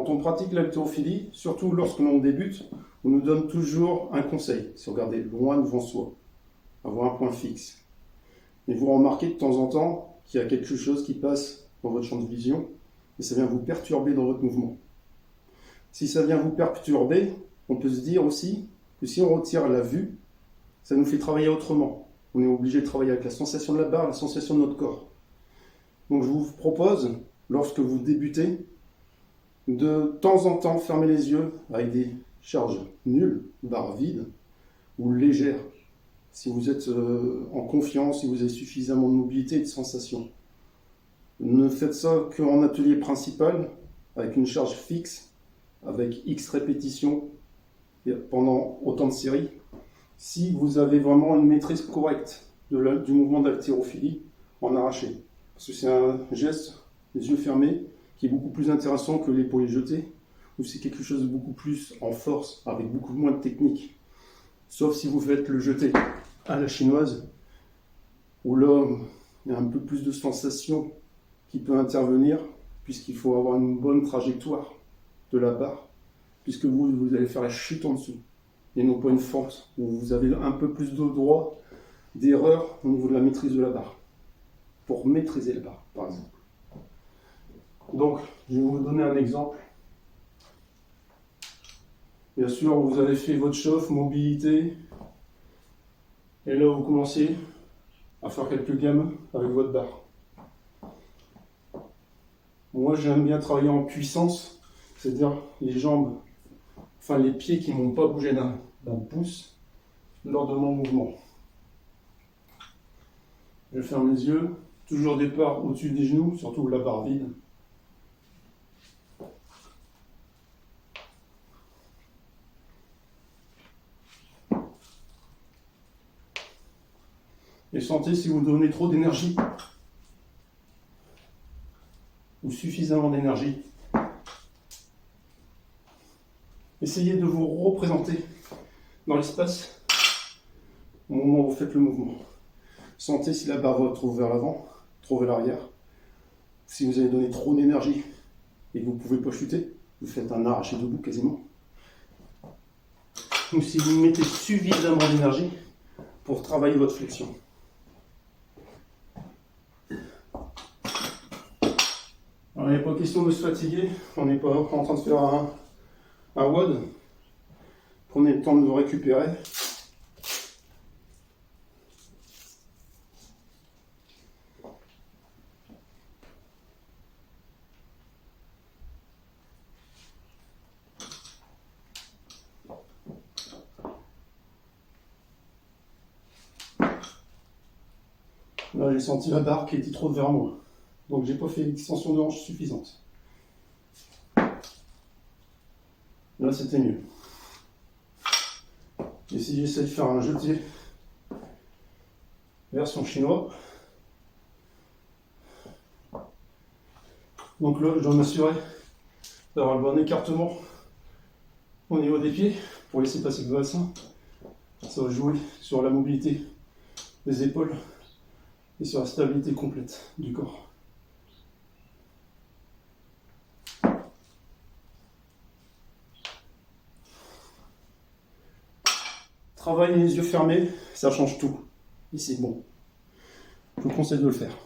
Quand on pratique l'haltérophilie, surtout lorsque l'on débute, on nous donne toujours un conseil, c'est regarder loin devant soi, avoir un point fixe. Et vous remarquez de temps en temps qu'il y a quelque chose qui passe dans votre champ de vision et ça vient vous perturber dans votre mouvement. Si ça vient vous perturber, on peut se dire aussi que si on retire la vue, ça nous fait travailler autrement. On est obligé de travailler avec la sensation de la barre, la sensation de notre corps. Donc je vous propose, lorsque vous débutez, de temps en temps fermer les yeux avec des charges nulles, barres vides ou légères. Si vous êtes en confiance, si vous avez suffisamment de mobilité et de sensation. Ne faites ça qu'en atelier principal, avec une charge fixe, avec X répétitions pendant autant de séries. Si vous avez vraiment une maîtrise correcte du mouvement d'haltérophilie en arraché. Parce que c'est un geste, les yeux fermés, qui est beaucoup plus intéressant que l'épaule jetée, où c'est quelque chose de beaucoup plus en force, avec beaucoup moins de technique. Sauf si vous faites le jeté à la chinoise, où là, il y a un peu plus de sensation qui peut intervenir, puisqu'il faut avoir une bonne trajectoire de la barre, puisque vous allez faire la chute en dessous, et non pas une force, où vous avez un peu plus de droit d'erreur au niveau de la maîtrise de la barre, pour maîtriser la barre, par exemple. Donc, je vais vous donner un exemple. Bien sûr, vous avez fait votre chauffe, mobilité, et là, vous commencez à faire quelques gammes avec votre barre. Moi, j'aime bien travailler en puissance, c'est-à-dire les jambes, enfin les pieds qui ne vont pas bouger d'un pouce lors de mon mouvement. Je ferme les yeux, toujours départ au-dessus des genoux, surtout la barre vide. Et sentez si vous donnez trop d'énergie ou suffisamment d'énergie. Essayez de vous représenter dans l'espace au moment où vous faites le mouvement. Sentez si la barre va trop vers l'avant, trop vers l'arrière. Si vous avez donné trop d'énergie et que vous ne pouvez pas chuter, vous faites un arraché debout quasiment. Ou si vous mettez suffisamment d'énergie pour travailler votre flexion. Alors, il n'est pas question de se fatiguer, on n'est pas en train de faire un WOD. Prenez le temps de vous récupérer. Là, j'ai senti la barre qui était trop vers moi. Donc, j'ai pas fait l'extension de hanche suffisante. Là, c'était mieux. Et si j'essaie de faire un jeté version chinois, donc là, je dois m'assurer d'avoir le bon écartement au niveau des pieds pour laisser passer le bassin. Ça va jouer sur la mobilité des épaules et sur la stabilité complète du corps. Travailler les yeux fermés, ça change tout. Et c'est bon. Je vous conseille de le faire.